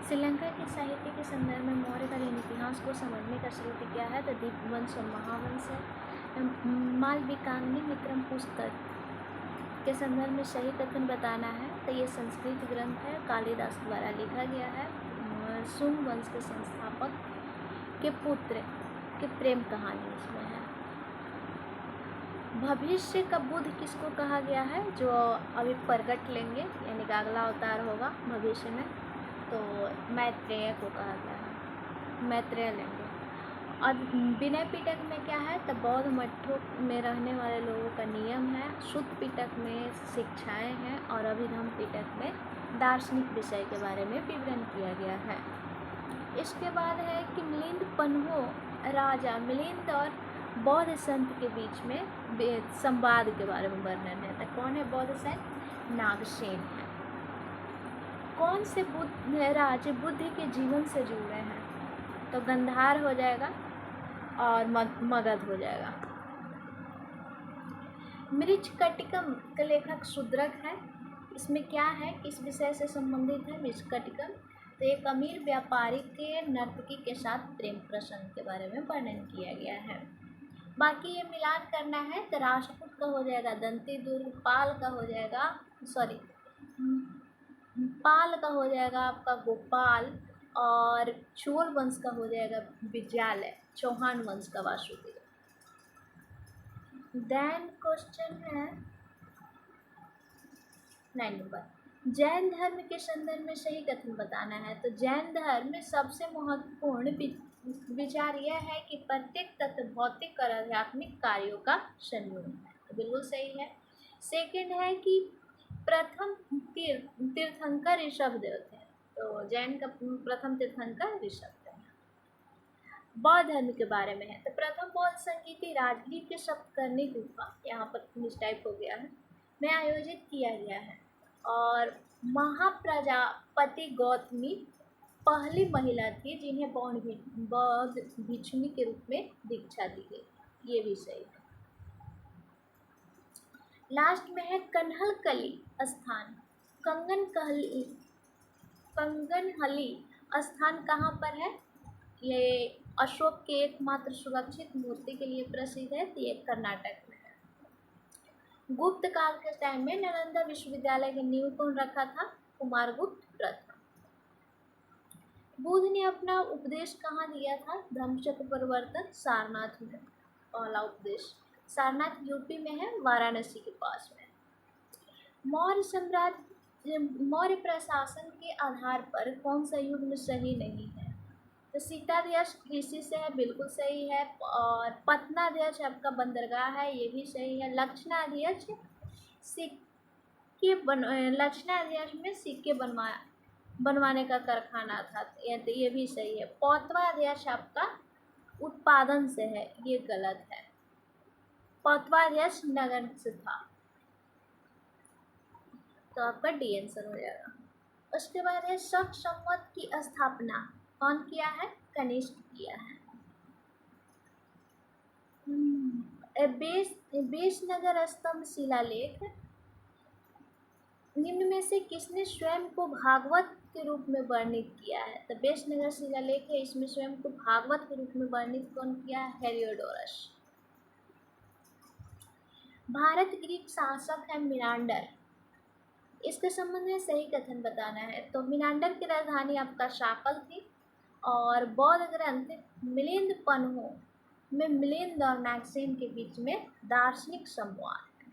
श्रीलंका के साहित्य के संदर्भ में मौर्यकालीन इतिहास को समझने का स्रोत क्या है? तो दीपवंश और महावंश है। मालविकाग्नि विक्रम पुस्तक के संदर्भ में सही कथन बताना है, तो ये संस्कृत ग्रंथ है, कालिदास द्वारा लिखा गया है। सुंग वंश के संस्थापक के पुत्र की प्रेम कहानी इसमें है। भविष्य का बुद्ध किसको कहा गया है? जो अभी प्रकट लेंगे, यानी कि अगला अवतार होगा भविष्य में, तो मैत्रेय को कहा गया है, मैत्रेय लेंगे। और विनय पिटक में क्या है? तो बौद्ध मठों में रहने वाले लोगों का नियम है। शुद्ध पिटक में शिक्षाएं हैं और अभिधम पिटक में दार्शनिक विषय के बारे में विवरण किया गया है। इसके बाद है कि मिलिंद पन्हो राजा मिलिंद और बौद्ध संत के बीच में संवाद के बारे में वर्णन है। तो कौन है बौद्ध संत? नागसेन है। कौन से राजे बुद्ध के जीवन से जुड़े हैं? तो गंधार हो जाएगा और मगध हो जाएगा। मृच्छकटिकम का लेखक शूद्रक है। इसमें क्या है, किस विषय से संबंधित है मृच्छकटिकम? तो एक अमीर व्यापारी के नर्तकी के साथ प्रेम प्रसंग के बारे में वर्णन किया गया है। बाकी ये मिलान करना है तो राजपूत का हो जाएगा दंतीदुर्ग, पाल का हो जाएगा पाल का हो जाएगा आपका गोपाल, और चोल वंश का हो जाएगा विद्यालय, चौहान वंश का वासुदेव। देन क्वेश्चन है 9 नंबर, जैन धर्म के संदर्भ में सही कथन बताना है। तो जैन धर्म में सबसे महत्वपूर्ण विचार यह है कि प्रत्येक तत्व भौतिक और आध्यात्मिक कार्यों का संयोग है। तो बिल्कुल सही है। सेकंड है कि प्रथम तीर्थंकर ऋषभदेव थे। तो जैन का प्रथम तीर्थंकर ऋषभदेव है। बौद्ध धर्म के बारे में है तो प्रथम बौद्ध संगीति राजगीर के सप्तकर्णी गुफा, यहाँ पर मिसटाइप हो गया है, में आयोजित किया गया है। और महाप्रजापति गौतमी पहली महिला थी जिन्हें बौद्ध भिक्षुनी के रूप में दीक्षा दी गई, ये भी सही है। लास्ट में है कन्हलकली स्थान, कंगनहली स्थान कहाँ पर है? ये अशोक के एकमात्र सुरक्षित मूर्ति के लिए प्रसिद्ध है, तो ये कर्नाटक में है। गुप्त काल के टाइम में नालंदा विश्वविद्यालय की नींव कौन रखा था? कुमारगुप्त प्रथम। बुद्ध ने अपना उपदेश कहाँ दिया था? धम्मचक्र प्रवर्तन सारनाथ में, पहला उपदेश। सारनाथ यूपी में है, वाराणसी के पास में। मौर्य प्रशासन के आधार पर कौन सा युग सही नहीं है? तो सीताध्यक्ष कृषि से है, बिल्कुल सही है। और पटनाध्यक्ष आपका बंदरगाह है, ये भी सही है। लक्षणाध्यक्ष लक्षणाध्यक्ष में सिक्के बनवाने का कारखाना था, तो ये भी सही है। पौतवाध्यक्ष आपका उत्पादन से है, ये गलत है। पौतवाध्यक्ष नगर से था, तो आपका डी आंसर हो जाएगा। उसके बाद है शक संवत की स्थापना कौन किया है? कनिष्क किया है। बेशनगर स्तंभ शिलालेख, निम्न में से किसने स्वयं को भागवत के रूप में वर्णित किया है? तो बेशनगर शिलालेख है, इसमें स्वयं को भागवत के रूप में वर्णित कौन किया है? हेलियोडोरस। भारत ग्रीक शासक है मिनांडर, इसके संबंध में सही कथन बताना है। तो मिनांडर की राजधानी आपका शाकल थी। और बौद्ध ग्रंथ मिलिंद पन्हो में मिलिंद और नागसेन के बीच में दार्शनिक संवाद है।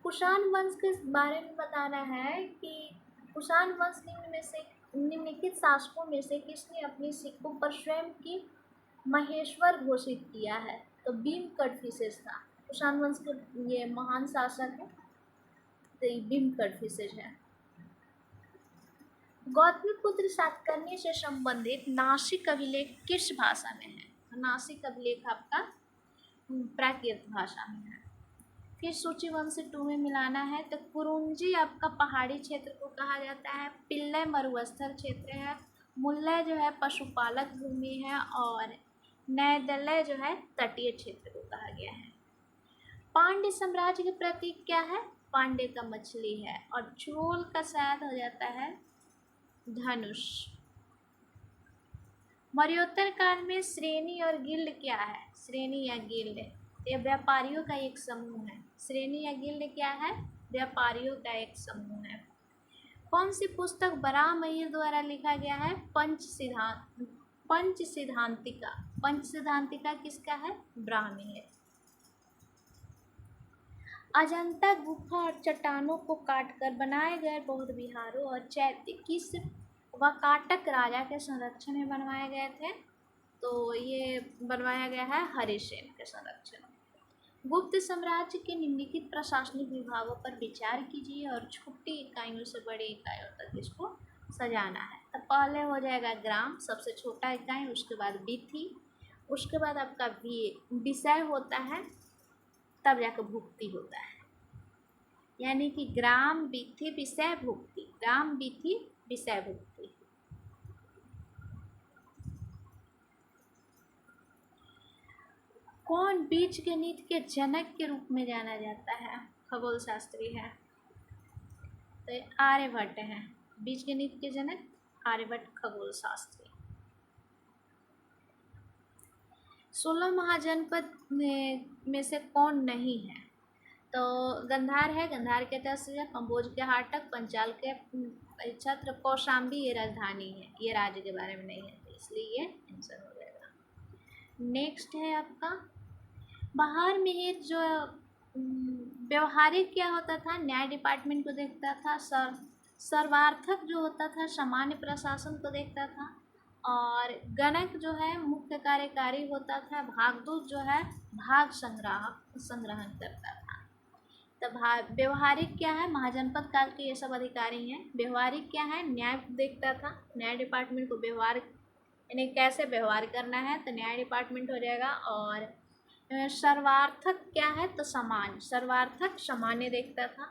कुषाण वंश के बारे में बताना है कि कुषाण वंश निम्नलिखित शासकों में से किसने अपनी सिक्कों पर स्वयं की महेश्वर घोषित किया है? तो भीम कडफिसेस था। कुषाण वंश के ये महान शासक है, तो ये भीम कडफिसेस है। गौतमीपुत्र सातकर्णी से संबंधित नासिक अभिलेख किस भाषा में है? तो नासिक अभिलेख आपका प्राकृत भाषा में है। फिर सूचीवंश 2 में मिलाना है तो कुरुंजी आपका पहाड़ी क्षेत्र को कहा जाता है, पिल्लय मरुस्थल क्षेत्र है, मुल्लय जो है पशुपालक भूमि है, और नैदलय जो है तटीय क्षेत्र को कहा गया है। पांड्य साम्राज्य के प्रतीक क्या है? पांडे का मछली है। और चोल का शायद हो जाता है धनुष। मौर्योत्तर काल में श्रेणी और गिल्ड क्या है? श्रेणी या गिल्ड ये व्यापारियों का एक समूह है। श्रेणी या गिल्ड क्या है? व्यापारियों का एक समूह है। कौन सी पुस्तक बराहमिहिर द्वारा लिखा गया है? पंचसिद्धांतिका। पंचसिद्धांतिका किसका है? बराहमिहिर। अजंता गुफा और चट्टानों को काटकर बनाए गए बौद्ध विहारों और चैत्य किस वाकाटक राजा के संरक्षण में बनवाए गए थे? तो ये बनवाया गया है हरिसेन के संरक्षण में। गुप्त साम्राज्य के निम्नलिखित प्रशासनिक विभागों पर विचार कीजिए और छोटी इकाइयों से बड़ी इकाइयों तक इसको सजाना है। तो पहले हो जाएगा ग्राम, सबसे छोटा इकाई, उसके बाद वीथी, उसके बाद आपका विषय होता है, तब जाकर भुक्ति होता है। यानी कि ग्राम, वीथी, विषय, भुक्ति। ग्राम, वीथी, विषय, भुक्ति। कौन बीज गणित के जनक के रूप में जाना जाता है? खगोल शास्त्री है, तो आर्यभट्ट हैं बीज गणित के जनक। आर्यभट्ट खगोल शास्त्री। 16 महाजनपद में से कौन नहीं है? तो गंधार है, गंधार के तहसील है, कंबोज के हाटक, पंचाल के छत्र, कौशाम्बी ये राजधानी है, ये राज्य के बारे में नहीं है, तो इसलिए ये आंसर हो जाएगा। नेक्स्ट है आपका बराहमिहिर जो व्यवहारिक क्या होता था? न्याय डिपार्टमेंट को देखता था। सर्वार्थक जो होता था सामान्य प्रशासन को देखता था। और गणक जो है मुख्य कार्यकारी होता था। भागदूत जो है भाग संग्रहण करता था। तो व्यवहारिक क्या है? महाजनपद काल के ये सब अधिकारी हैं। व्यवहारिक क्या है? न्याय देखता था, न्याय डिपार्टमेंट को व्यवहार यानी कैसे व्यवहार करना है, तो न्याय डिपार्टमेंट हो जाएगा। और सर्वार्थक क्या है? तो सामान्य, सर्वार्थक सामान्य देखता था।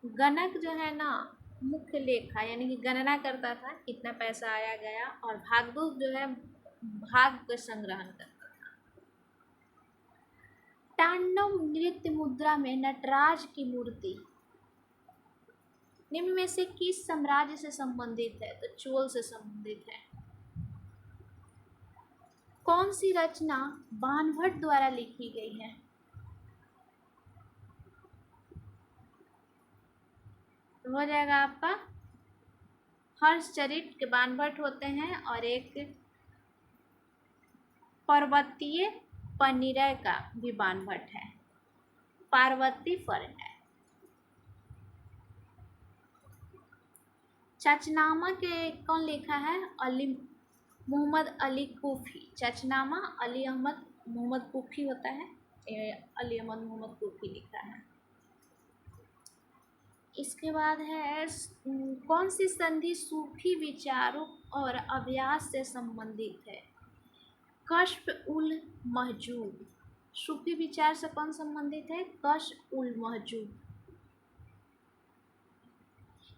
गणक जो है ना मुख्य लेखा यानी कि गणना करता था कितना पैसा आया गया। और भागदूत जो है भाग का संग्रहण करता था। तांडव नृत्य मुद्रा में नटराज की मूर्ति निम्न में से किस साम्राज्य से संबंधित है? तो चोल से संबंधित है। कौन सी रचना बाणभट्ट द्वारा लिखी गई है? तो हो जाएगा आपका हर्षचरित के बाणभट्ट होते हैं। और एक पर्वतीय परिणय का भी बाणभट्ट है, पार्वती परिणय। चचनामा के कौन लिखा है? मोहम्मद अली कूफी। चचनामा अली अहमद मोहम्मद कूफी होता है, अली अहमद मोहम्मद कूफी लिखा है। इसके बाद है कौन सी संधि सूफी विचारों और अभ्यास से संबंधित है? कश्फ उल महजूब। सूफी विचार से कौन संबंधित है? कश्फ उल महजूब।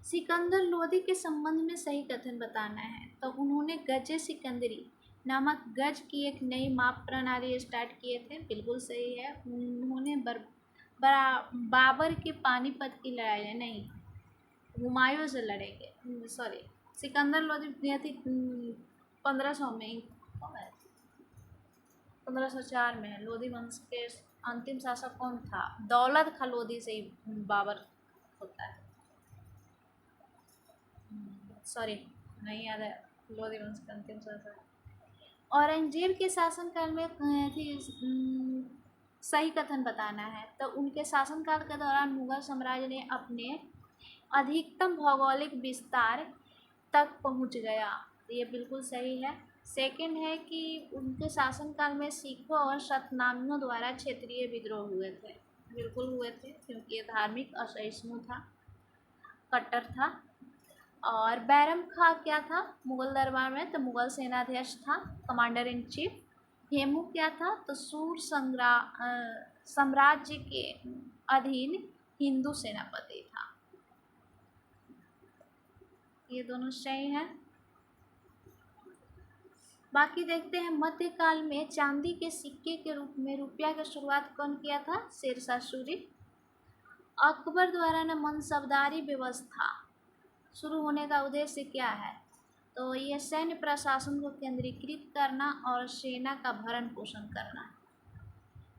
सिकंदर लोदी के संबंध में सही कथन बताना है। तो उन्होंने गजे सिकंदरी नामक गज की एक नई माप प्रणाली स्टार्ट किए थे, बिल्कुल सही है। उन्होंने बाबर के पानीपत की लड़ाई नहीं, हुमायूं से लड़ेंगे, सॉरी सिकंदर लोदी थी 1500 में, 1504 में। लोदी वंश के अंतिम शासक कौन था? दौलत खां लोदी से ही बाबर होता है, सॉरी नहीं याद है लोदी वंश का अंतिम शासक। औरंगजेब के शासनकाल में सही कथन बताना है। तो उनके शासनकाल के दौरान मुगल साम्राज्य ने अपने अधिकतम भौगोलिक विस्तार तक पहुंच गया, ये बिल्कुल सही है। सेकंड है कि उनके शासनकाल में सिखों और सतनामियों द्वारा क्षेत्रीय विद्रोह हुए थे, बिल्कुल हुए थे, क्योंकि ये धार्मिक असहिष्णु था, कट्टर था। और बैरम खां क्या था मुगल दरबार में? तो मुगल सेनाध्यक्ष था, कमांडर इन चीफ। हेमू क्या था? तो सूर साम्राज्य के अधीन हिंदू सेनापति था। ये दोनों सही हैं। बाकी देखते हैं मध्यकाल में चांदी के सिक्के के रूप में रुपया की शुरुआत कौन किया था? शेरशाह सूरी। अकबर द्वारा न मनसबदारी व्यवस्था शुरू होने का उद्देश्य क्या है? तो ये सैन्य प्रशासन को केंद्रीकृत करना और सेना का भरण पोषण करना।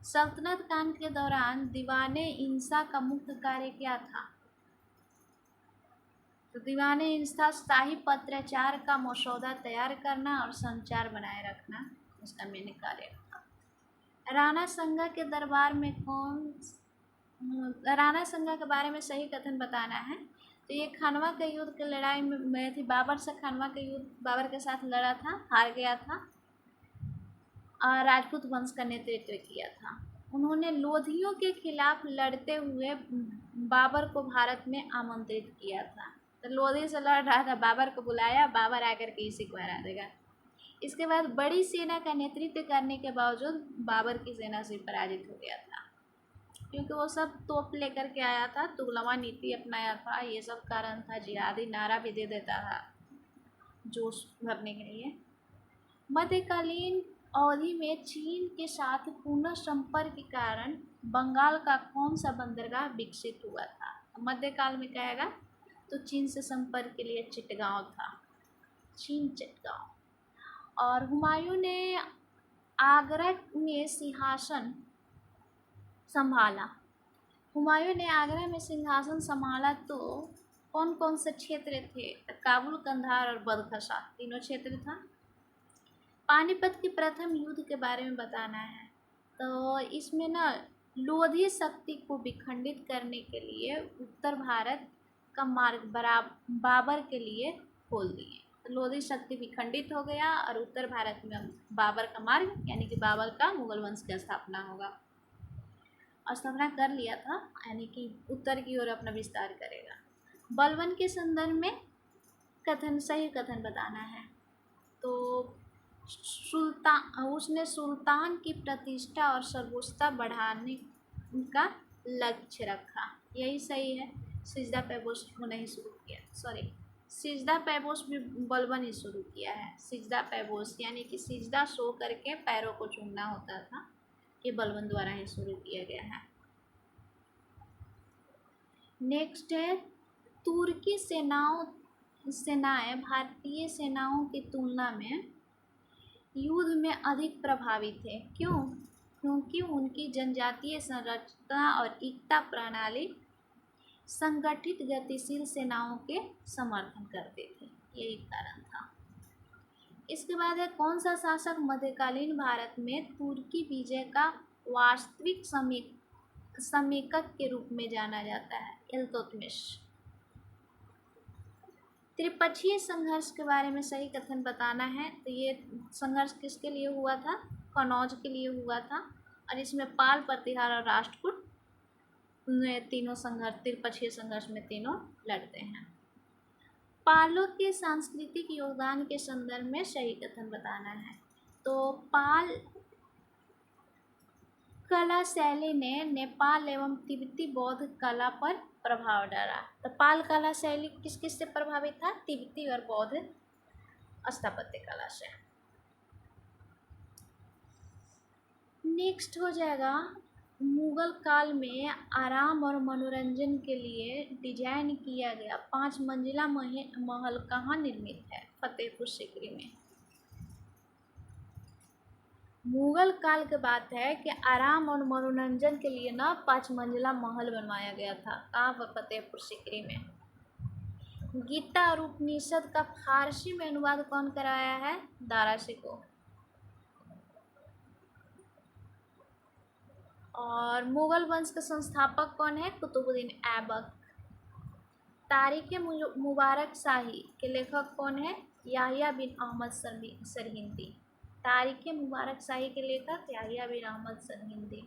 सल्तनत काल के दौरान दीवाने इंसा का मुख्य कार्य क्या था? तो दीवाने इंसा शाही पत्राचार का मसौदा तैयार करना और संचार बनाए रखना उसका मेन कार्य था। राणा संगा के दरबार में राणा संगा के बारे में सही कथन बताना है। तो ये खानवा के युद्ध की लड़ाई में थी, बाबर से खानवा के युद्ध बाबर के साथ लड़ा था, हार गया था और राजपूत वंश का नेतृत्व किया था। उन्होंने लोधियों के खिलाफ लड़ते हुए बाबर को भारत में आमंत्रित किया था। तो लोधी से लड़ रहा था, बाबर को बुलाया, बाबर आकर के इसी को हरा देगा। इसके बाद बड़ी सेना का नेतृत्व करने के बावजूद बाबर की सेना से पराजित हो गया था, क्योंकि वो सब तोप लेकर के आया था, तुगलमा नीति अपनाया था, ये सब कारण था। जिहादी नारा भी दे देता था जोश भरने के लिए। मध्यकालीन अवधि में चीन के साथ पुनः संपर्क के कारण बंगाल का कौन सा बंदरगाह विकसित हुआ था? मध्यकाल में कहेगा तो चीन से संपर्क के लिए चिटगांव था, चीन चिटगांव। और हुमायूं ने आगरा में सिंहासन संभाला। हुमायूं ने आगरा में सिंहासन संभाला तो कौन कौन से क्षेत्र थे? काबुल, कंधार और बदखशा, तीनों क्षेत्र था। पानीपत के प्रथम युद्ध के बारे में बताना है। तो इसमें ना लोधी शक्ति को विखंडित करने के लिए उत्तर भारत का मार्ग बाबर के लिए खोल दिए। तो लोधी शक्ति विखंडित हो गया और उत्तर भारत में बाबर का मार्ग यानी कि बाबर का मुगल वंश की स्थापना होगा, स्थापना कर लिया था, यानी कि उत्तर की ओर अपना विस्तार करेगा। बलबन के संदर्भ में सही कथन बताना है। तो उसने सुल्तान की प्रतिष्ठा और सर्वोच्चता बढ़ाने का लक्ष्य रखा, यही सही है। सिजदा पैबोस को नहीं शुरू किया, सिजदा पैबोस भी बलबन ही शुरू किया है। सिजदा पैबोस यानी कि सिजदा सो करके पैरों को चूमना होता था, ये बलबन द्वारा ही शुरू किया गया है। नेक्स्ट है, तुर्की सेनाएं भारतीय सेनाओं की तुलना में युद्ध में अधिक प्रभावी थे। क्यों? क्योंकि उनकी जनजातीय संरचना और एकता प्रणाली संगठित गतिशील सेनाओं के समर्थन करते थे, यही कारण था। इसके बाद है, कौन सा शासक मध्यकालीन भारत में तुर्की विजय का वास्तविक समेकक के रूप में जाना जाता है? इल्तुतमिश। त्रिपक्षीय संघर्ष के बारे में सही कथन बताना है। तो ये संघर्ष किसके लिए हुआ था? कनौज के लिए हुआ था, और इसमें पाल, प्रतिहार और राष्ट्रकूट तीनों संघर्ष, त्रिपक्षीय संघर्ष में तीनों लड़ते हैं। पालों के सांस्कृतिक योगदान के संदर्भ में सही कथन बताना है। तो पाल कला शैली ने नेपाल एवं तिब्बती बौद्ध कला पर प्रभाव डाला। तो पाल कला शैली किस किस से प्रभावित था? तिब्बती और बौद्ध स्थापत्य कला से। नेक्स्ट हो जाएगा, मुगल काल में आराम और मनोरंजन के लिए डिजाइन किया गया 5 मंजिला महल कहाँ निर्मित है? फतेहपुर सीकरी में। मुगल काल की बात है कि आराम और मनोरंजन के लिए ना 5 मंजिला महल बनवाया गया था। कहाँ पर? फतेहपुर सीकरी में। गीता और उपनिषद का फारसी में अनुवाद कौन कराया है? दारा शिकोह। और मुगल वंश के संस्थापक कौन है? कुतुबुद्दीन ऐबक। तारीख मुबारक शाही के लेखक कौन है? याहिया बिन अहमद सरहिंदी। तारीख मुबारक शाही के लेखक याहिया बिन अहमद सरहिंदी।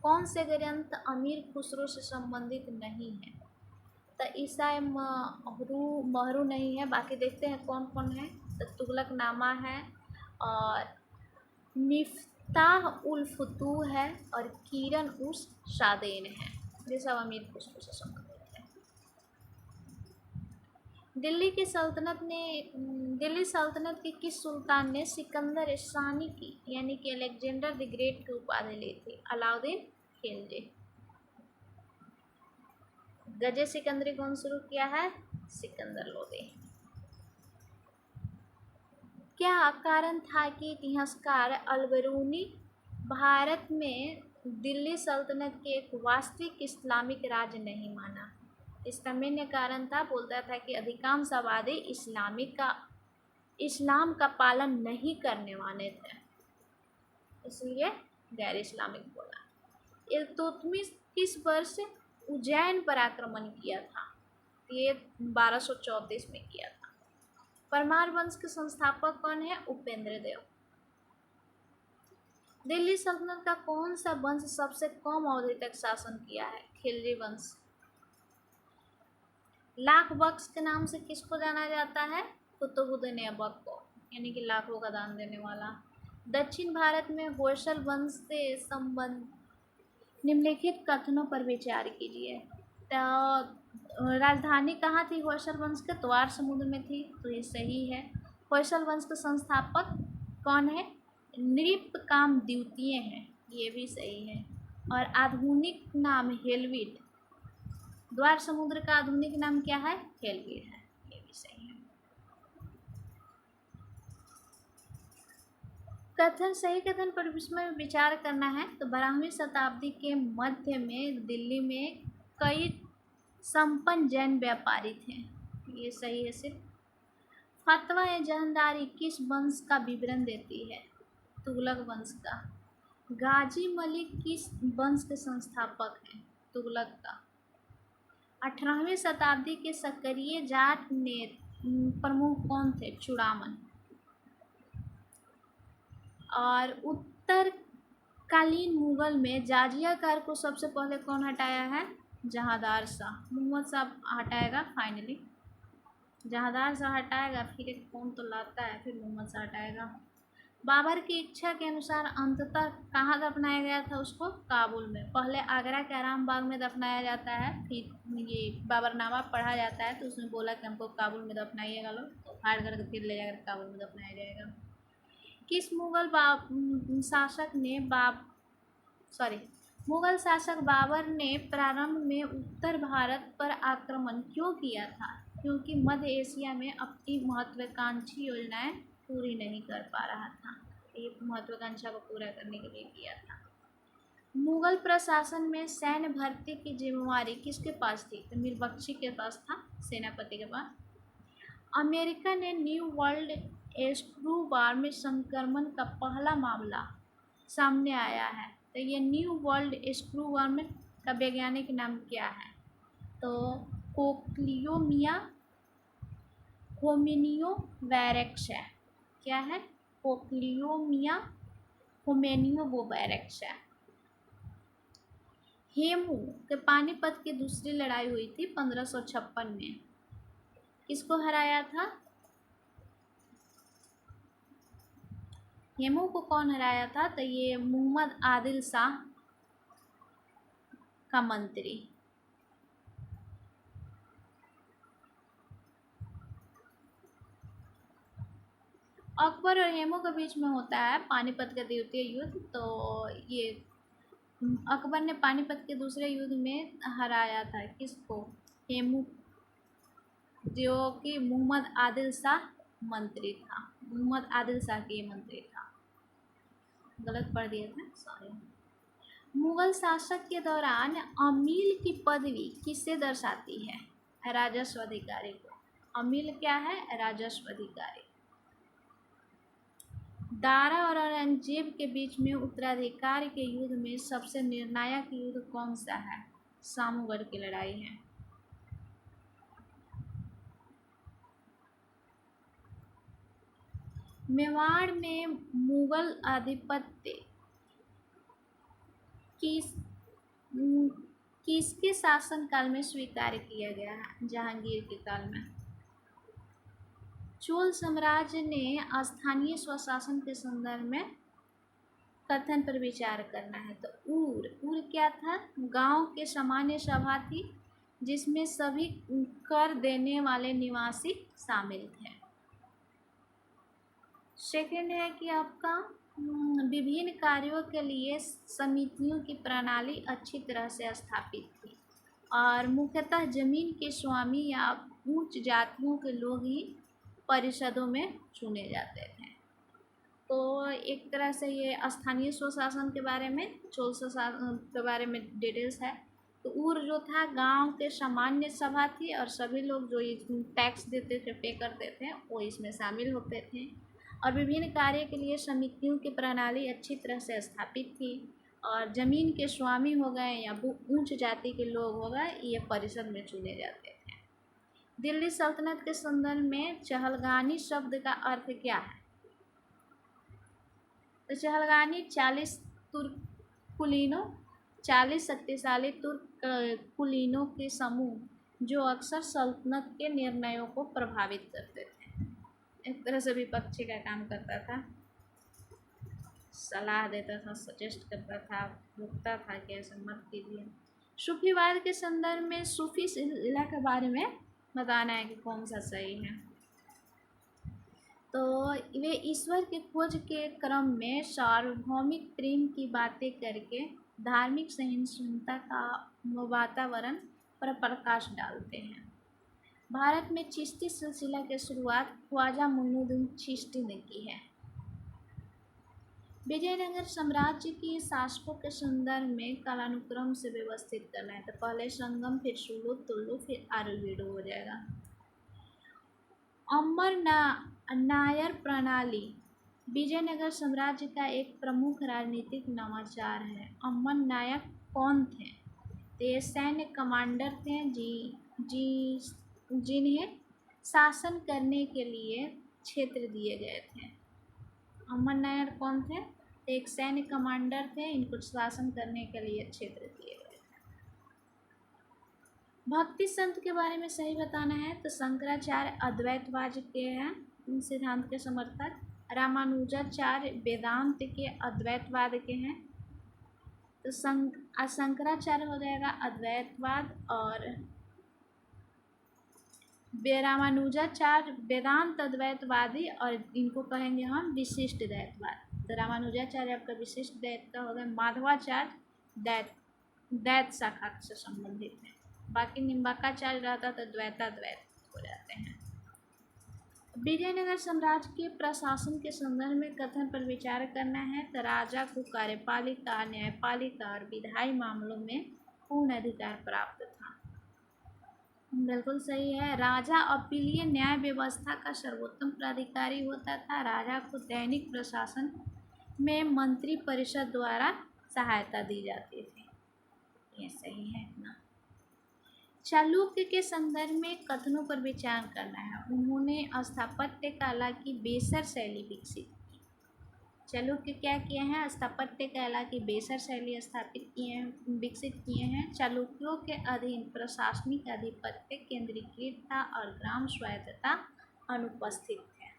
कौन से ग्रंथ अमीर खुसरो से संबंधित नहीं है? तो ईसा महरू नहीं है, बाकी देखते हैं कौन कौन है। तो तुगलकनामा है और मिफ्ताह उल फुतूह है और किरण उस शादेन है, ये सब अमीर खुसरो से संबंधित है। दिल्ली सल्तनत के किस सुल्तान ने सिकंदर सानी की यानी कि अलेक्जेंडर द ग्रेट की उपाधि ली थी? अलाउद्दीन खिलजी। गजे सिकंदरी कौन शुरू किया है? सिकंदर लोदी। क्या कारण था कि इतिहासकार अल-बिरूनी भारत में दिल्ली सल्तनत के एक वास्तविक इस्लामिक राज्य नहीं माना? इसका मेन कारण था, बोलता था कि अधिकांश आबादी इस्लाम का पालन नहीं करने वाले थे, इसलिए गैर इस्लामिक बोला। इल्तुतमिश किस वर्ष उज्जैन पर आक्रमण किया था? ये 1234 में किया था। परमार वंश के संस्थापक कौन है? उपेंद्र देव। दिल्ली सल्तनत का कौन सा वंश सबसे कम अवधि तक शासन किया है? खिलजी वंश। लाख बख्श के नाम से किसको जाना जाता है? कुतुबुद्दीन ऐबक को, यानी कि लाखों का दान देने वाला। दक्षिण भारत में होयसल वंश से संबंध निम्नलिखित कथनों पर विचार कीजिए। तो राजधानी कहाँ थी होयसल वंश के? द्वार समुद्र में थी, तो ये सही है। होयसल वंश के संस्थापक कौन है? नृपकाम द्वितीय हैं, ये भी सही है। और आधुनिक नाम हेलवीड। द्वार समुद्र का आधुनिक नाम क्या है? हेलवीड है, ये भी सही है। कथन, सही कथन पर इसमें विचार करना है। तो 12वीं शताब्दी के मध्य में दिल्ली में कई संपन्न जैन व्यापारी थे, ये सही है। सिर्फ फतवा या जहानदारी किस वंश का विवरण देती है? तुगलक वंश का। गाजी मलिक किस वंश के संस्थापक हैं? तुगलक का। 18वीं शताब्दी के सक्रिय जाट प्रमुख कौन थे? चूड़ामन। और उत्तरकालीन मुगल में जाजिया कार को सबसे पहले कौन हटाया है? जहांदार शाह। मोहम्मद शाह हटाएगा फाइनली, जहांदार शाह हटाएगा, फिर एक कौन तो लाता है, फिर मोहम्मद शाह हटाएगा। बाबर की इच्छा के अनुसार अंततः कहाँ दफनाया गया था उसको? काबुल में। पहले आगरा के आराम बाग में दफनाया जाता है, फिर ये बाबरनामा पढ़ा जाता है तो उसमें बोला कि हमको काबुल में दफनाइएगा लोग, तो फाड़ करके फिर ले जाकर काबुल में दफनाया जाएगा। किस मुगल शासक बाबर ने प्रारंभ में उत्तर भारत पर आक्रमण क्यों किया था? क्योंकि मध्य एशिया में अपनी महत्वाकांक्षी योजनाएं पूरी नहीं कर पा रहा था, एक महत्वाकांक्षा को पूरा करने के लिए किया था। मुगल प्रशासन में सैन्य भर्ती की जिम्मेवारी किसके पास थी? तो मीर बख्शी के पास था, सेनापति के पास। अमेरिका ने न्यू वर्ल्ड स्क्रू वार में संक्रमण का पहला मामला सामने आया है, तो ये न्यू वर्ल्ड स्क्रू वार में का वैज्ञानिक नाम क्या है? तो कोक्लियोमिया होमिनियो वैरेक्स है। क्या है? कोक्लियोमिया होमेनियो वो वैरेक्स है। हेमू के पानीपत की दूसरी लड़ाई हुई थी 1556 में, किसको हराया था? हेमू को कौन हराया था? तो ये मोहम्मद आदिल शाह का मंत्री। अकबर और हेमू के बीच में होता है पानीपत का द्वितीय युद्ध। तो ये अकबर ने पानीपत के दूसरे युद्ध में हराया था किसको? हेमू, जो कि मोहम्मद आदिल शाह मंत्री था। मोहम्मद आदिल शाह के मंत्री था, गलत पढ़ दिया था, सॉरी। मुगल शासक के दौरान अमील की पदवी किससे दर्शाती है? राजस्व अधिकारी को। अमील क्या है? राजस्व अधिकारी। दारा और औरंगजेब के बीच में उत्तराधिकार के युद्ध में सबसे निर्णायक युद्ध कौन सा है? सामूगढ़ की लड़ाई है। मेवाड़ में मुगल आधिपत्य किसके शासनकाल में स्वीकार किया गया है? जहांगीर के काल में। चोल साम्राज्य ने स्थानीय स्वशासन के संदर्भ में कथन पर विचार करना है। तो ऊर क्या था? गांव के सामान्य सभा थी जिसमें सभी कर देने वाले निवासी शामिल थे। सेकंड है कि आपका विभिन्न कार्यों के लिए समितियों की प्रणाली अच्छी तरह से स्थापित थी और मुख्यतः जमीन के स्वामी या उच्च जातियों के लोग ही परिषदों में चुने जाते थे। तो एक तरह से ये स्थानीय स्वशासन के बारे में, चोल स्वशासन के बारे में डिटेल्स है। तो ऊर जो था गांव के सामान्य सभा थी और सभी लोग जो टैक्स देते थे, पे करते थे, वो इसमें शामिल होते थे। और विभिन्न कार्य के लिए समितियों की प्रणाली अच्छी तरह से स्थापित थी। और ज़मीन के स्वामी हो गए या उच्च जाति के लोग हो गए, ये परिषद में चुने जाते थे। दिल्ली सल्तनत के संदर्भ में चहलगानी शब्द का अर्थ क्या है? तो चहलगानी 40 तुर्क कुलीनों, 40 शक्तिशाली तुर्क कुलीनों के समूह जो अक्सर सल्तनत के निर्णयों को प्रभावित करते थे। एक तरह से विपक्षी का काम करता था, सलाह देता था, सजेस्ट करता था, रोकता था कि ऐसा मत कीजिए। सूफीवाद के संदर्भ में सूफी सिलसिला के बारे में बताना है कि कौन सा सही है। तो वे ईश्वर की खोज के क्रम में सार्वभौमिक प्रेम की बातें करके धार्मिक सहिष्णुता का वातावरण पर प्रकाश डालते हैं। भारत में चिश्ती सिलसिला की शुरुआत ख्वाजा मोइनुद्दीन चिश्ती ने की है। विजयनगर साम्राज्य के शासकों के संदर्भ में कालानुक्रम से व्यवस्थित करना है। तो पहले संगम, फिर सुलू, तुल्लू, फिर आर्युवेदो हो जाएगा। अमर नायर प्रणाली विजयनगर साम्राज्य का एक प्रमुख राजनीतिक नवाचार है। अम्मन नायक कौन थे? तो ये सैन्य कमांडर थे जिन्हें शासन करने के लिए क्षेत्र दिए गए थे। अम्मन नायर कौन थे? एक सैन्य कमांडर थे, इनको शासन करने के लिए क्षेत्र दिए गए थे। भक्ति संत के बारे में सही बताना है। तो शंकराचार्य अद्वैतवाद के हैं सिद्धांत के समर्थक, रामानुजाचार्य वेदांत के अद्वैतवाद के हैं। तो शंकराचार्य हो जाएगा अद्वैतवाद और रामानुजाचार्य वेदांत अद्वैतवादी, और इनको कहेंगे हम विशिष्ट द्वैतवाद। तो रामानुजाचार्य आपका विशिष्ट द्वैत का होगा। माधवाचार्य द्वैत शाखा से संबंधित है। बाकी निम्बाकाचार्य रहता तो द्वैताद्वैत हो जाते हैं। विजयनगर साम्राज्य के प्रशासन के संदर्भ में कथन पर विचार करना है। तो राजा को कार्यपालिका, न्यायपालिका और विधायी मामलों में पूर्ण अधिकार प्राप्त था। बिल्कुल सही है। राजा अपीलीय न्याय व्यवस्था का सर्वोत्तम प्राधिकारी होता था। राजा को दैनिक प्रशासन में मंत्री परिषद द्वारा सहायता दी जाती थी। ये सही है इतना। चालुक्य के संदर्भ में कथनों पर विचार करना है। उन्होंने स्थापत्य कला की बेसर शैली विकसित की। चालुक्य क्या किए हैं? स्थापत्य कला की बेसर शैली स्थापित किए हैं, विकसित किए हैं। चालुक्यों के अधीन प्रशासनिक आधिपत्य केंद्रीकृत था और ग्राम स्वायत्तता अनुपस्थित है।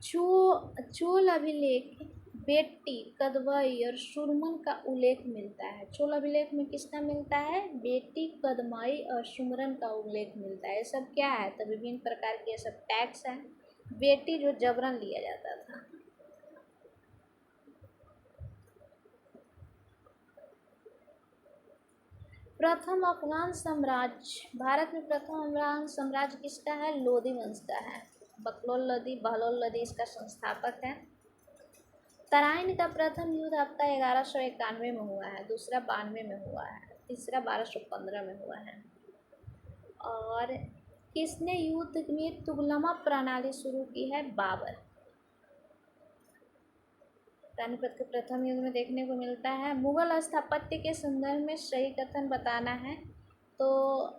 चोल अभिलेख बेट्टी, कदवाई और सुरमन का उल्लेख मिलता है। चोल अभिलेख में किसका मिलता है? बेट्टी, कदमाई और सुमरन का उल्लेख मिलता है। ये सब क्या है? तो विभिन्न प्रकार के सब टैक्स हैं। बेट्टी जो जबरन लिया जाता था। प्रथम अफगान साम्राज्य, भारत में प्रथम अफगान साम्राज्य किसका है? लोदी वंश का है। बहलोल लोदी इसका संस्थापक है। तराइन का प्रथम युद्ध आपका 1191 में हुआ है, दूसरा 92 में हुआ है, तीसरा 1215 में हुआ है। और किसने युद्ध में तुगलमा प्रणाली शुरू की है? बाबर। पानीपत के प्रथम युद्ध में देखने को मिलता है। मुगल स्थापत्य के संदर्भ में सही कथन बताना है। तो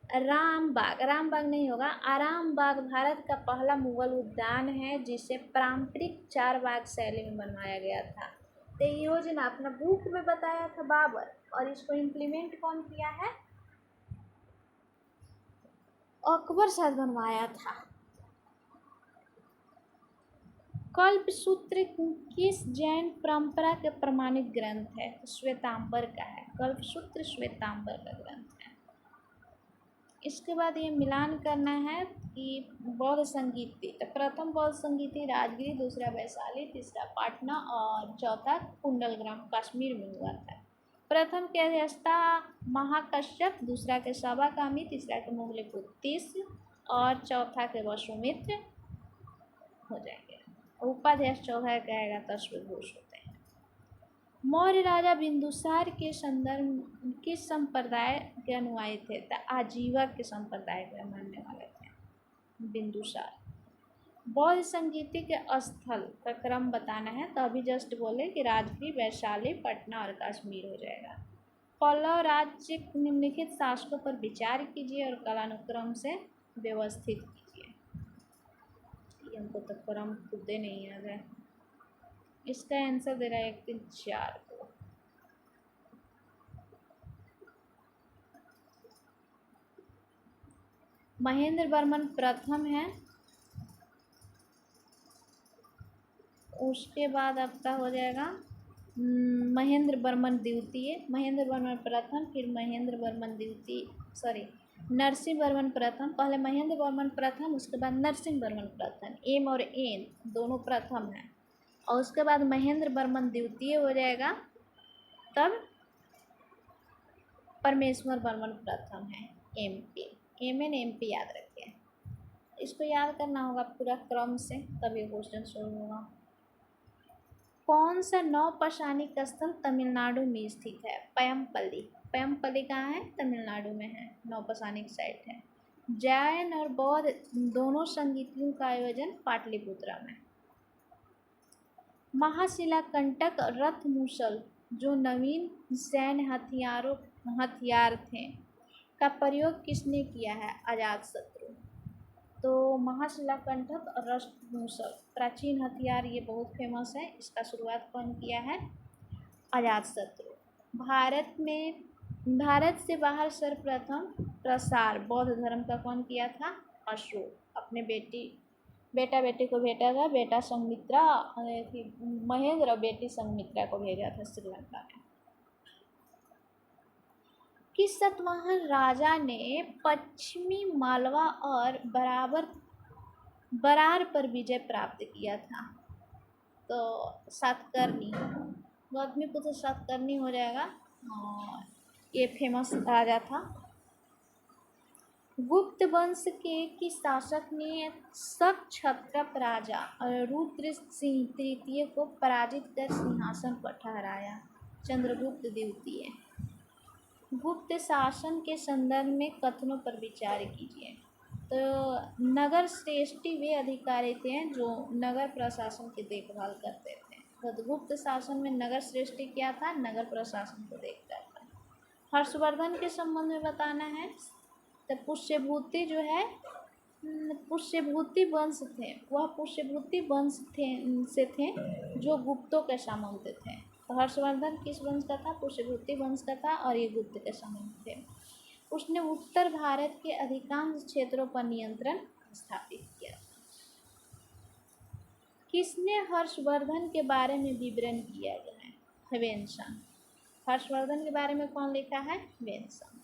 रामबाग नहीं होगा, आरामबाग भारत का पहला मुगल उद्यान है जिसे पारंपरिक 4 बाग शैली में बनवाया गया था। तो योजना अपना बुक में बताया था बाबर, और इसको इम्प्लीमेंट कौन किया है? अकबर शायद बनवाया था। कल्पसूत्र किस जैन परंपरा के प्रमाणित ग्रंथ है? श्वेतांबर का है। कल्पसूत्र श्वेतांबर का ग्रंथ है। इसके बाद ये मिलान करना है कि बौद्ध संगीति, तो प्रथम बौद्ध संगीति राजगिरी, दूसरा वैशाली, तीसरा पाटना और चौथा कुंडलग्राम कश्मीर में हुआ था। प्रथम की अध्यक्षता महाकश्यप, दूसरा के सभाकामी, तीसरा के मुगलिपुत्र तीस और चौथा के वसुमित्र हो जाएंगे। उपाध्यक्ष चौथा का आएगा तश्वघोष होते हैं। मौर्य राजा बिंदुसार के संदर्भ किस संप्रदाय के अनुयायी थे? तो आजीवक के संप्रदाय के मानने वाले थे बिंदुसार। बौद्ध संगीति के स्थल का क्रम बताना है, तो अभी जस्ट बोले कि राजगीर, वैशाली, पटना और कश्मीर हो जाएगा। पल्लव राज्य निम्नलिखित शासकों पर विचार कीजिए और कालानुक्रम से व्यवस्थित कीजिए। ये हमको तो क्रम खुद ही नहीं याद है। इसका आंसर दे रहा है 1 3 4 को। महेंद्र वर्मन प्रथम है, उसके बाद आपका हो जाएगा महेंद्र वर्मन द्वितीय, महेंद्र वर्मन प्रथम, फिर महेंद्र वर्मन द्वितीय, सॉरी नरसिंह वर्मन प्रथम। पहले महेंद्र वर्मन प्रथम, उसके बाद नरसिंह वर्मन प्रथम। एम और एन दोनों प्रथम हैं, और उसके बाद महेंद्र वर्मन द्वितीय हो जाएगा, तब परमेश्वर वर्मन प्रथम है। MP, MP याद रखिए, इसको याद करना होगा पूरा क्रम से, तभी क्वेश्चन सोल्व होगा। कौन सा नौपाषाणिक स्थल तमिलनाडु में स्थित है? पयमपल्ली। पयमपल्ली कहाँ है? तमिलनाडु में है, नौपाषाणिक साइट है। जैन और बौद्ध दोनों संगीतियों का आयोजन पाटलिपुत्र में। महाशिलाकंटक रथ मूसल जो नवीन सैन्य हथियार थे का प्रयोग किसने किया है? अजातशत्रु। तो महाशिलाकंटक और रथ मूसल प्राचीन हथियार, ये बहुत फेमस है। इसका शुरुआत कौन किया है? अजातशत्रु। भारत से बाहर सर्वप्रथम प्रसार बौद्ध धर्म का कौन किया था? अशोक। अपने बेटा बेटी को भेजा था, बेटा संघमित्रा महेंद्र और बेटी संघमित्रा को भेजा था श्रीलंका में। किस सातवाहन राजा ने पश्चिमी मालवा और बरार पर विजय प्राप्त किया था? तो सातकर्णी, गौतमीपुत्र सातकर्णी हो जाएगा, और ये फेमस राजा था। गुप्त वंश के किस शासक ने क्षत्रप राजा रुद्र सिंह तृतीय को पराजित कर सिंहासन पर ठहराया? चंद्रगुप्त द्वितीय। गुप्त शासन के संदर्भ में कथनों पर विचार कीजिए। तो नगर श्रेष्ठी वे अधिकारी थे जो नगर प्रशासन की देखभाल करते थे। तो गुप्त शासन में नगर श्रेष्ठी क्या था? नगर प्रशासन को देखता था। हर्षवर्धन के संबंध में बताना है, तो पुष्यभूति जो है, पुष्यभूति वंश थे, वह पुष्यभूति वंश से थे जो गुप्तों के सामंत थे। तो हर्षवर्धन किस वंश का था? पुष्यभूति वंश का था, और ये गुप्त के सामंत थे। उसने उत्तर भारत के अधिकांश क्षेत्रों पर नियंत्रण स्थापित किया था। किसने हर्षवर्धन के बारे में विवरण किया गया है? ह्वेनसांग। हर्षवर्धन के बारे में कौन लिखा है? ह्वेनसांग।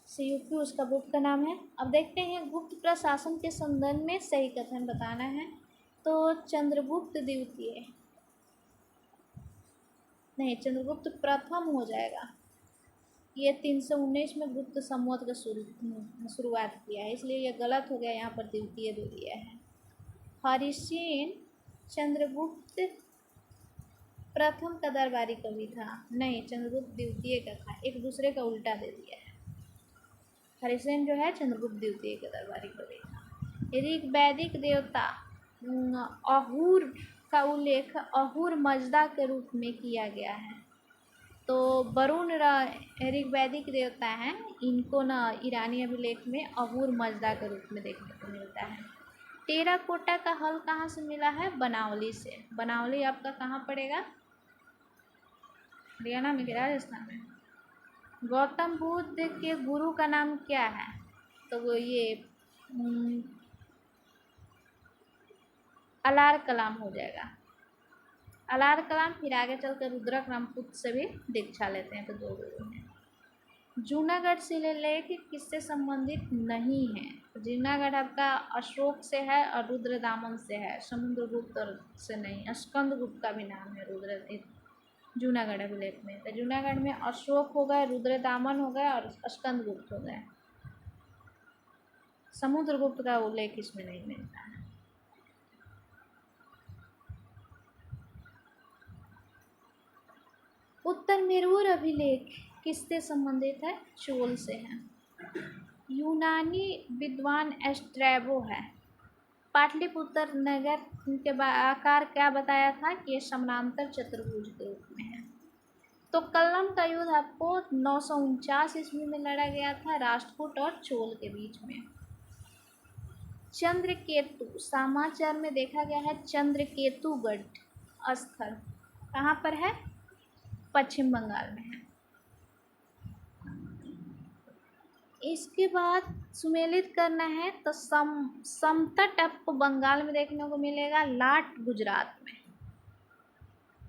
CUQ उसका बुक का नाम है। अब देखते हैं गुप्त प्रशासन के संदर्भ में सही कथन बताना है। तो चंद्रगुप्त द्वितीय नहीं, चंद्रगुप्त प्रथम हो जाएगा। ये 319 में गुप्त संवत का शुरुआत किया है, इसलिए ये गलत हो गया, यहाँ पर द्वितीय दे दिया है। हरिसेन चंद्रगुप्त प्रथम का दरबारी कवि था? नहीं, चंद्रगुप्त द्वितीय का था, एक दूसरे का उल्टा दे दिया है। हरिसेन जो है चंद्रगुप्त द्वितीय का दरबारी कवि था। ऋग वैदिक देवता अहूर का उल्लेख अहूर मजदा के रूप में किया गया है। तो वरुण ऋग्वैदिक देवता हैं, इनको ना ईरानी अभिलेख में अहूर मजदा के रूप में देखने को मिलता है। टेराकोटा का हल कहाँ से मिला है? बनावली से। बनावली आपका कहाँ पड़ेगा? हरियाणा में, राजस्थान में। गौतम बुद्ध के गुरु का नाम क्या है? तो वो ये अलार कलाम हो जाएगा। अलार कलाम, फिर आगे चलकर रुद्रक रामपुत्र से भी दीक्षा लेते हैं, तो 2 गुरु हैं। जूनागढ़ शिलालेख किससे संबंधित नहीं है? जूनागढ़ आपका अशोक से है और रुद्रदामन से है, समुद्रगुप्त से नहीं। स्कंदगुप्त का भी नाम है रुद्र, जूनागढ़ अभिलेख में। तो जूनागढ़ में अशोक हो गए, रुद्रदामन हो गए और स्कंदगुप्त हो गए। समुद्रगुप्त का उल्लेख इसमें नहीं मिलता है। उत्तर मेरूर अभिलेख किससे संबंधित है? चोल से है। यूनानी विद्वान एस्ट्रैबो है। पाटलिपुत्र नगर के आकार क्या बताया था कि ये समानांतर चतुर्भुज के रूप में है। तो कल्लम का युद्ध आपको 949 ईस्वी में लड़ा गया था राष्ट्रकूट और चोल के बीच में। चंद्रकेतु समाचार में देखा गया है। चंद्रकेतुगढ़ स्थल कहाँ पर है? पश्चिम बंगाल में है। इसके बाद सुमेलित करना है तो समतट आपको बंगाल में देखने को मिलेगा, लाट गुजरात में।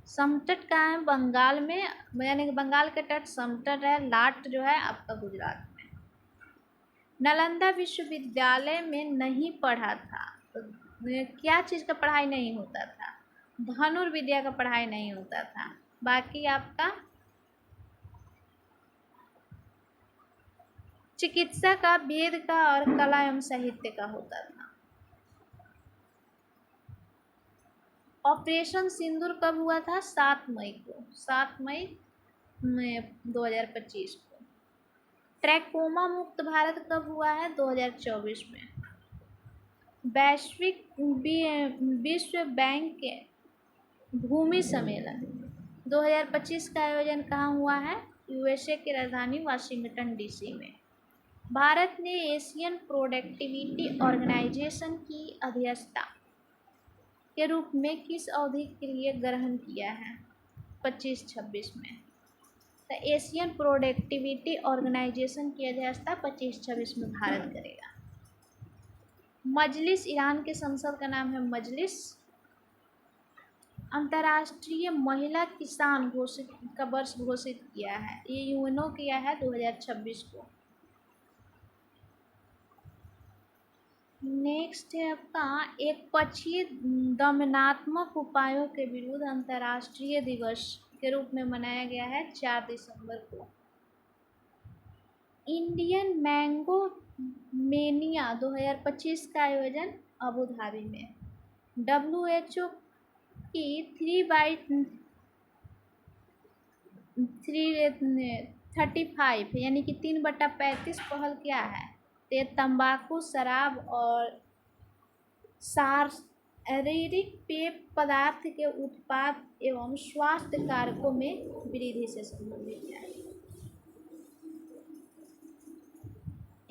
समतट कहाँ है? बंगाल में, यानी कि बंगाल के तट समतट है, लाट जो है आपका गुजरात में। नालंदा विश्वविद्यालय में नहीं पढ़ा था तो क्या चीज़ का पढ़ाई नहीं होता था? धनुर्विद्या का पढ़ाई नहीं होता था। बाकी आपका चिकित्सा का, वेद का और कला एवं साहित्य का होता था। ऑपरेशन सिंदूर कब हुआ था? 7 मई को, 7 मई 2025 को। ट्रैकोमा मुक्त भारत कब हुआ है? 2024 में। विश्व बैंक के भूमि सम्मेलन 2025 का आयोजन कहाँ हुआ है? यूएसए की राजधानी वाशिंगटन डीसी में। भारत ने एशियन प्रोडक्टिविटी ऑर्गेनाइजेशन की अध्यक्षता के रूप में किस अवधि के लिए ग्रहण किया है? 25-26 में। तो एशियन प्रोडक्टिविटी ऑर्गेनाइजेशन की अध्यक्षता 25-26 में भारत करेगा। मजलिस ईरान के संसद का नाम है मजलिस। अंतर्राष्ट्रीय महिला किसान घोषित का वर्ष घोषित किया है, ये यूएनओ किया है 2026 को। नेक्स्ट है आपका एक पक्षीय दमनात्मक उपायों के विरुद्ध अंतर्राष्ट्रीय दिवस के रूप में मनाया गया है 4 दिसंबर को। इंडियन मैंगो मेनिया 2025 का आयोजन अबू धाबी में। WHO की 3/35 यानी कि 3/35 पहल क्या है? तो तंबाकू, शराब और शारीरिक पेय पदार्थ के उत्पाद एवं स्वास्थ्य कारकों में वृद्धि से संबंधित है।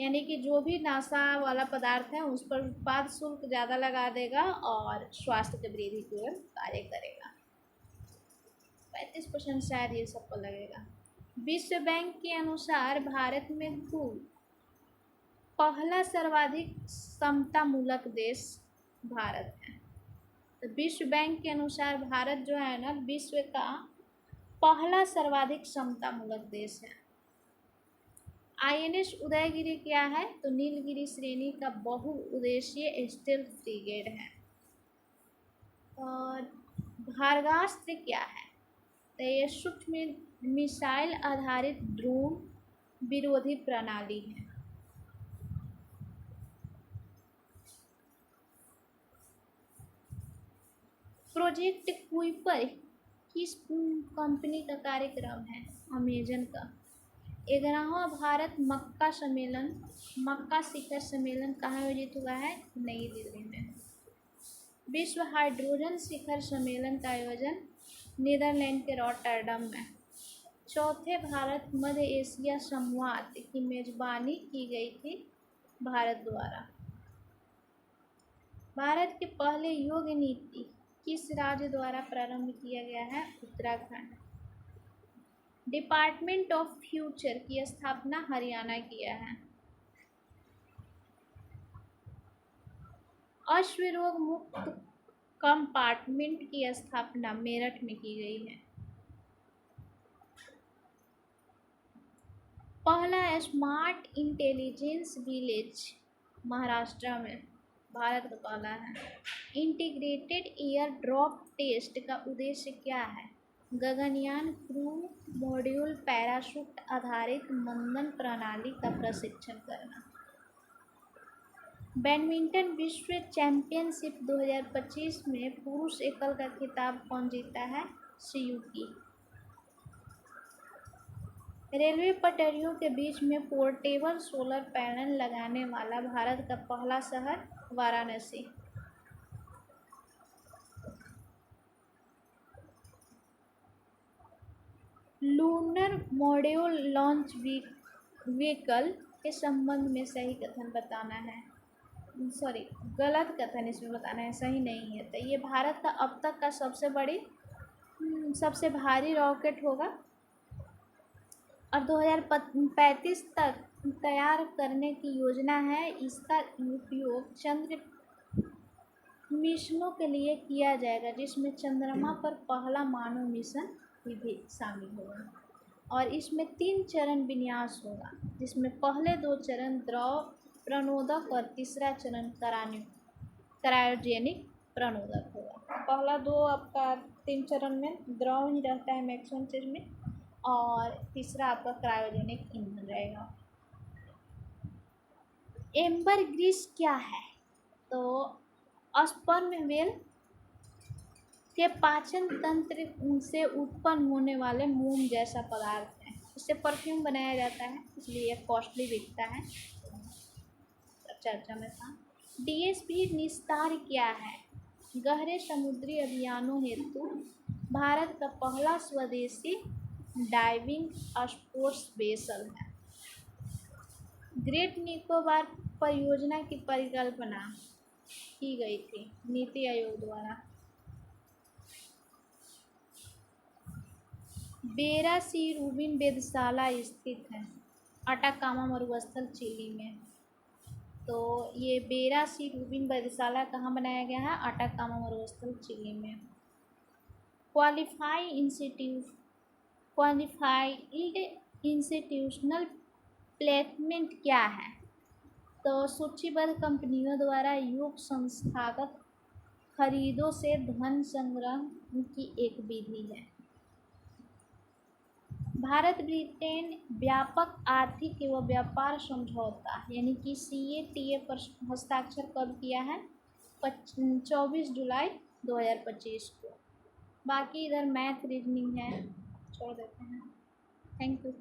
यानी कि जो भी नशा वाला पदार्थ है उस पर उत्पाद शुल्क ज़्यादा लगा देगा और स्वास्थ्य की वृद्धि की ओर कार्य करेगा। 35% शायद ये सबको लगेगा। विश्व बैंक के अनुसार भारत में कुल पहला सर्वाधिक समतामूलक देश भारत है। तो विश्व बैंक के अनुसार भारत जो है ना, विश्व का पहला सर्वाधिक समतामूलक देश है। INS उदयगिरी क्या है? तो नीलगिरी श्रेणी का बहुउद्देशीय स्टेल्थ फ्रिगेट है। और भार्गास्त्र क्या है? तो ये सूक्ष्म मिसाइल आधारित ड्रोन विरोधी प्रणाली है। प्रोजेक्ट कुइपर किस कंपनी का कार्यक्रम है? अमेजन का। 11वां भारत मक्का शिखर सम्मेलन कहाँ आयोजित हुआ है? नई दिल्ली में। विश्व हाइड्रोजन शिखर सम्मेलन का आयोजन नीदरलैंड के रॉटरडम में। चौथे भारत मध्य एशिया संवाद की मेजबानी की गई थी भारत द्वारा। भारत के पहले योग नीति किस राज्य द्वारा प्रारंभ किया गया है? उत्तराखंड। डिपार्टमेंट ऑफ फ्यूचर की स्थापना हरियाणा किया है। अश्वरोग मुक्त कंपार्टमेंट की स्थापना मेरठ में की गई है। पहला स्मार्ट इंटेलिजेंस विलेज महाराष्ट्र में भारत का पहला है। इंटीग्रेटेड एयर ड्रॉप टेस्ट का उद्देश्य क्या है? गगनयान क्रू मॉड्यूल पैराशूट आधारित मंदन प्रणाली का प्रशिक्षण करना। बैडमिंटन विश्व चैंपियनशिप 2025 में पुरुष एकल का खिताब कौन जीता है? सुजुकी। रेलवे पटरियों के बीच में पोर्टेबल सोलर पैनल लगाने वाला भारत का पहला शहर? Varanasi. Lunar module launch vehicle के संबंध में सही कथन बताना है। सॉरी, गलत कथन इसमें बताना है, सही नहीं है। तो ये भारत का अब तक का सबसे भारी रॉकेट होगा और 2035 तक तैयार करने की योजना है। इसका उपयोग चंद्र मिशनों के लिए किया जाएगा, जिसमें चंद्रमा पर पहला मानव मिशन भी शामिल होगा। और इसमें 3 चरण विन्यास होगा, जिसमें पहले 2 चरण द्रव प्रणोदक और तीसरा चरण क्रायोजेनिक प्रणोदक होगा। पहला 2 आपका 3 चरण में द्रव ही रहता है मैक्सिमम चीज में, और तीसरा आपका क्रायोजेनिक ईंधन रहेगा। एम्बर ग्रीस क्या है? तो स्पर्म व्हेल के पाचन तंत्र से उत्पन्न होने वाले मोम जैसा पदार्थ है। इससे परफ्यूम बनाया जाता है, इसलिए यह कॉस्टली बिकता है, चर्चा में था। डीएसपी निस्तार क्या है? गहरे समुद्री अभियानों हेतु भारत का पहला स्वदेशी डाइविंग स्पोर्ट्स वेसल है। ग्रेट निकोबार परियोजना की परिकल्पना की गई थी नीति आयोग द्वारा। बेरा सी रूबिन वेधशाला स्थित है अटाकामा मरुस्थल चिली में। तो ये बेरा सी रूबिन वेधशाला कहाँ बनाया गया है? अटाकामा मरुस्थल चिली में। क्वालिफाइड इंस्टीट्यूशनल प्लेसमेंट क्या है? तो सूचीबद्ध कंपनियों द्वारा युक्त संस्थागत खरीदों से धन संग्रह की एक विधि है। भारत ब्रिटेन व्यापक आर्थिक एवं व्यापार समझौता यानी कि CETA पर हस्ताक्षर कब किया है? 24 जुलाई 2025 को। बाकी इधर मैथ रीजनिंग है, छोड़ देते हैं। Thank you.